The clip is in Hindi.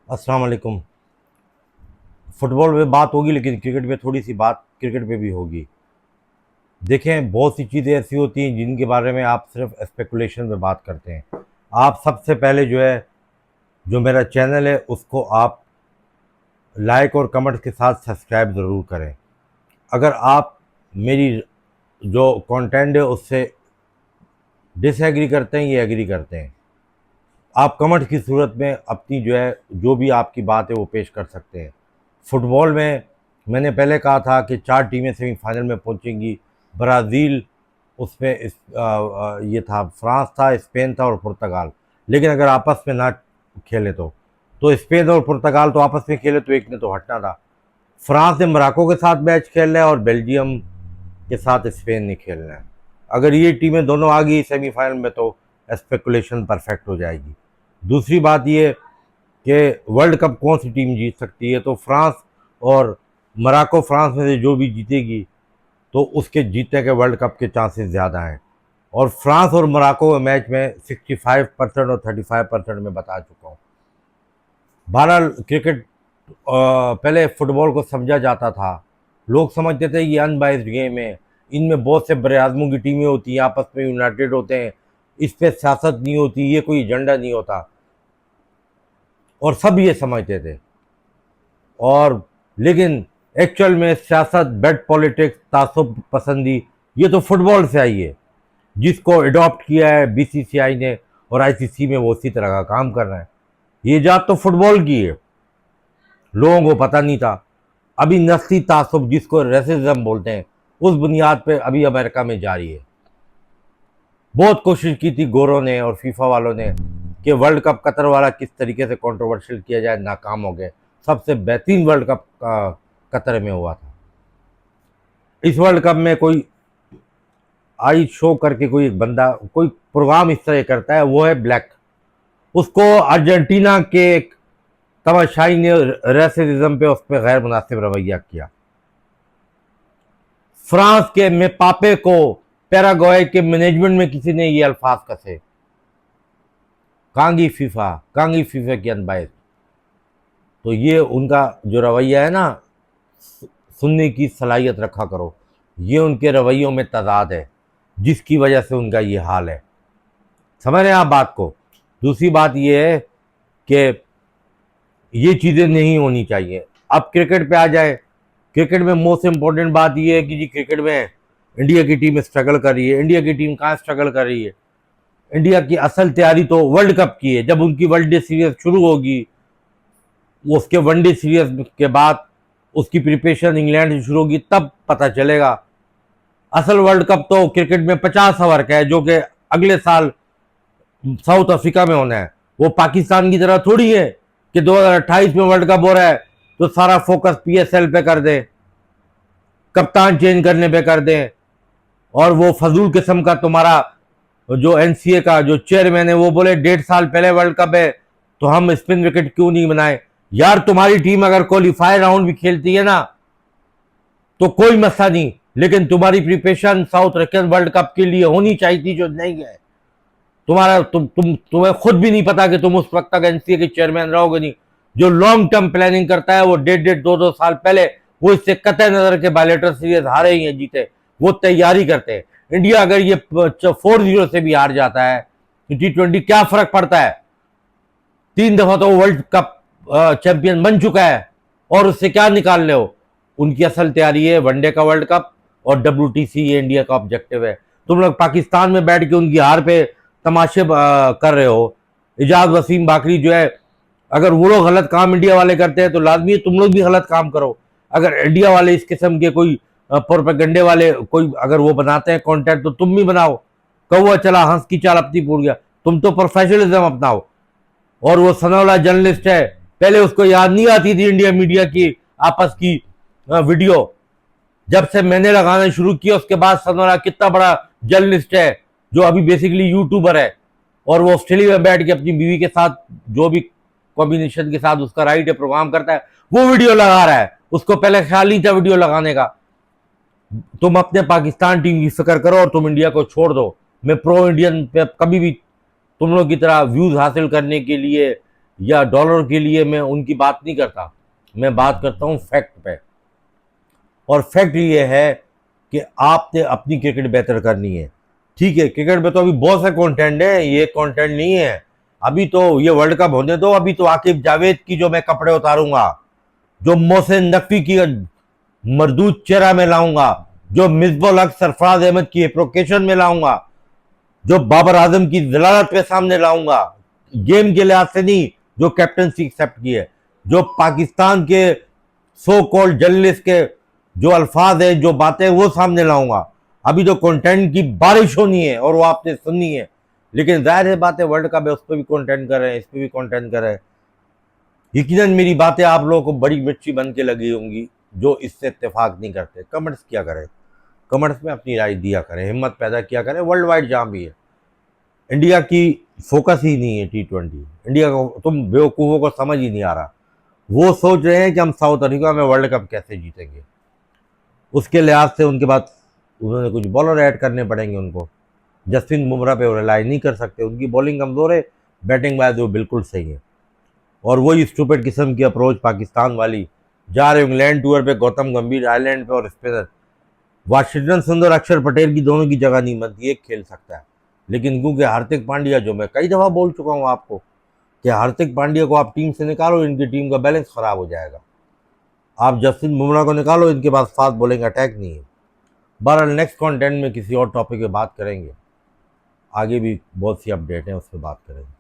अस्सलाम वालेकुम। फुटबॉल पे बात होगी लेकिन क्रिकेट पे थोड़ी सी बात क्रिकेट पे भी होगी। देखें, बहुत सी चीज़ें ऐसी होती हैं जिनके बारे में आप सिर्फ स्पेकुलेशन में बात करते हैं। आप सबसे पहले जो मेरा चैनल है उसको आप लाइक और कमेंट के साथ सब्सक्राइब ज़रूर करें। अगर आप मेरी जो कंटेंट है उससे डिसएग्री करते हैं या एग्री करते हैं, आप कमेंट की सूरत में अपनी जो भी आपकी बात है वो पेश कर सकते हैं। फुटबॉल में मैंने पहले कहा था कि 4 टीमें सेमीफाइनल में पहुंचेंगी। ब्राज़ील उसमें ये था, फ्रांस था, स्पेन था और पुर्तगाल। लेकिन अगर आपस में ना खेले तो स्पेन और पुर्तगाल तो आपस में खेले तो एक ने तो हटना था। फ्रांस ने मोरक्को के साथ मैच खेलना है और बेल्जियम के साथ स्पेन ने खेलना है। अगर ये टीमें दोनों आ गई सेमीफाइनल में तो स्पेकुलेशन परफेक्ट हो जाएगी। दूसरी बात ये कि वर्ल्ड कप कौन सी टीम जीत सकती है, तो फ्रांस और मोरक्को, फ्रांस में से जो भी जीतेगी तो उसके जीतने के वर्ल्ड कप के चांसेस ज़्यादा हैं। और फ्रांस और मोरक्को के मैच में 65% और 35% में बता चुका हूँ। बहरहाल क्रिकेट पहले फुटबॉल को समझा जाता था, लोग समझते थे ये अनबाइस्ड गेम है, इनमें बहुत से बड़े आदमों की टीमें होती हैं, आपस में यूनाइटेड होते हैं, इस पर सियासत नहीं होती, ये कोई एजेंडा नहीं होता, और सब ये समझते थे। और लेकिन एक्चुअल में सियासत, बेट पॉलिटिक्स, तासुब पसंदी, ये तो फुटबॉल से आई है। जिसको अडॉप्ट किया है बीसीसीआई ने और आईसीसी में, वो उसी तरह का काम कर रहे हैं। ये जात तो फुटबॉल की है, लोगों को पता नहीं था। अभी नस्ली तासुब, जिसको रेसिज्म बोलते हैं, उस बुनियाद पे अभी अमेरिका में जारी है। बहुत कोशिश की थी गोरों ने और फीफा वालों ने कि वर्ल्ड कप कतर वाला किस तरीके से कंट्रोवर्शियल किया जाए, नाकाम हो गए। सबसे बेहतरीन वर्ल्ड कप कतर में हुआ था। इस वर्ल्ड कप में कोई आई शो करके कोई एक बंदा कोई प्रोग्राम इस तरह करता है, वो है ब्लैक। उसको अर्जेंटीना के एक तमाशाई ने रेसिज्म पे, उस पर गैर मुनासिब रवैया किया। फ्रांस के मेपापे को पैराग्वे के मैनेजमेंट में किसी ने ये अल्फाज कसे, कांगी फीफा की अनबाइस। तो ये उनका जो रवैया है ना, सुनने की सलाहियत रखा करो, ये उनके रवैयों में तजाद है, जिसकी वजह से उनका ये हाल है। समझ रहे हैं आप बात को। दूसरी बात ये है कि ये चीज़ें नहीं होनी चाहिए। अब क्रिकेट पे आ जाए। क्रिकेट में मोस्ट इंपॉर्टेंट बात ये है कि जी क्रिकेट में इंडिया की टीम स्ट्रगल कर रही है। इंडिया की टीम कहाँ स्ट्रगल कर रही है? इंडिया की असल तैयारी तो वर्ल्ड कप की है। जब उनकी वनडे सीरीज शुरू होगी, उसके वनडे सीरीज के बाद उसकी प्रिपरेशन इंग्लैंड से शुरू होगी, तब पता चलेगा। असल वर्ल्ड कप तो क्रिकेट में 50 ओवर का है, जो कि अगले साल साउथ अफ्रीका में होना है। वो पाकिस्तान की तरह थोड़ी है कि 2028 में वर्ल्ड कप हो रहा है तो सारा फोकस पीएसएल पे कर दें, कप्तान चेंज करने पे कर दें, और वो फजूल किस्म का तुम्हारा जो एनसीए का जो चेयरमैन है वो बोले 1.5 साल पहले वर्ल्ड कप है तो हम स्पिन विकेट क्यों नहीं बनाए। यार, तुम्हारी टीम अगर क्वालिफायर राउंड भी खेलती है ना तो कोई मसला नहीं, लेकिन तुम्हारी preparation south African world cup के लिए होनी चाहिए थी, जो नहीं है। तुम्हें खुद भी नहीं पता कि तुम उस वक्त तक एनसीए के चेयरमैन रहोगे नहीं। जो लॉन्ग टर्म प्लानिंग करता है वो 1.5-2 साल पहले वो इससे कतई नजर के बायलेटर सीरीज हारे ही हैं, जीते, वो तैयारी करते हैं। इंडिया अगर ये 4-0 से भी हार जाता है T20, क्या फर्क पड़ता है? 3 दफा तो वर्ल्ड कप चैंपियन बन चुका है, और उससे क्या निकाल रहे हो? उनकी असल तैयारी है वनडे का वर्ल्ड कप और WTC, ये इंडिया का ऑब्जेक्टिव है। तुम लोग पाकिस्तान में बैठ के उनकी हार पे तमाशे कर रहे हो। इजाज वसीम बाकरी जो है, अगर वो लोग गलत काम इंडिया वाले करते हैं तो लाजमी है तुम लोग भी गलत काम करो। अगर इंडिया वाले इस किस्म के कोई प्रोपेगेंडे वाले कोई अगर वो बनाते हैं कंटेंट, तो तुम भी बनाओ। कौवा चला हंस की चाल अपनी पूर गया। तुम तो प्रोफेशनलिज्म अपनाओ। और वो सनाउल्लाह जर्नलिस्ट है, पहले उसको याद नहीं आती थी इंडिया मीडिया की आपस की वीडियो। जब से मैंने लगाना शुरू किया उसके बाद सनाउल्लाह कितना बड़ा जर्नलिस्ट है, जो अभी बेसिकली यूट्यूबर है, और वो ऑस्ट्रेलिया में बैठ के अपनी बीवी के साथ जो भी कॉम्बिनेशन के साथ उसका राइट है प्रोग्राम करता है, वो वीडियो लगा रहा है। उसको पहले ख्याल नहीं था वीडियो लगाने का। तुम अपने पाकिस्तान टीम की फिक्र करो और तुम इंडिया को छोड़ दो। मैं प्रो इंडियन पे कभी भी तुम लोग की तरह व्यूज हासिल करने के लिए या डॉलर के लिए मैं उनकी बात नहीं करता, मैं बात करता हूँ फैक्ट पे। और फैक्ट ये है कि आपने अपनी क्रिकेट बेहतर करनी है। ठीक है, क्रिकेट में तो अभी बहुत से कंटेंट है, ये कंटेंट नहीं है। अभी तो ये वर्ल्ड कप होने दो, अभी तो आकिब जावेद की जो मैं कपड़े उतारूंगा, जो मोहसिन नकवी की मरदूद चेहरा में लाऊंगा, जो मिसबुल हक सरफराज अहमद की एप्रोकेशन में लाऊंगा, जो बाबर आजम की जलालत के सामने लाऊंगा, गेम के लिहाज से नहीं, जो कैप्टनसी एक्सेप्ट की है, जो पाकिस्तान के सो कॉल्ड जर्नलिस्ट के जो अल्फाज है, जो बातें, वो सामने लाऊंगा। अभी तो कंटेंट की बारिश होनी है और वो आपने सुननी है। लेकिन जाहिर है बात है, वर्ल्ड कप है, उस पर भी कंटेंट कर रहे हैं, इस पर भी कंटेंट कर रहे हैं। यकीनन मेरी बातें आप लोगों को बड़ी मिर्ची बन के लगी होंगी, जो इससे इत्तेफाक नहीं करते। कमेंट्स किया करें, कमेंट्स में अपनी राय दिया करें, हिम्मत पैदा किया करें। वर्ल्ड वाइड जहाँ भी है, इंडिया की फोकस ही नहीं है T20। इंडिया को तुम बेवकूफ़ों को समझ ही नहीं आ रहा। वो सोच रहे हैं कि हम साउथ अफ्रीका में वर्ल्ड कप कैसे जीतेंगे। उसके लिहाज से उनके बाद उन्होंने कुछ बॉलर ऐड करने पड़ेंगे उनको। जसप्रीत बुमराह पे वो रिलाई नहीं कर सकते, उनकी बॉलिंग कमज़ोर है, बैटिंग वाइज वो बिल्कुल सही है। और वही स्टूपिड किस्म की अप्रोच पाकिस्तान वाली, जा रहे इंग्लैंड टूर पे, गौतम गंभीर आइलैंड पे और स्पिनर वाशिंगटन सुंदर, अक्षर पटेल की दोनों की जगह नहीं बनती, एक खेल सकता है। लेकिन क्योंकि हार्दिक पांड्या, जो मैं कई दफ़ा बोल चुका हूँ आपको कि हार्दिक पांड्या को आप टीम से निकालो, इनकी टीम का बैलेंस ख़राब हो जाएगा। आप जसप्रीत बुमराह को निकालो, इनके पास फास्ट बॉलिंग अटैक नहीं है। बहरहाल नेक्स्ट कंटेंट में किसी और टॉपिक पे बात करेंगे, आगे भी बहुत सी अपडेट हैं, उस पर बात करेंगे।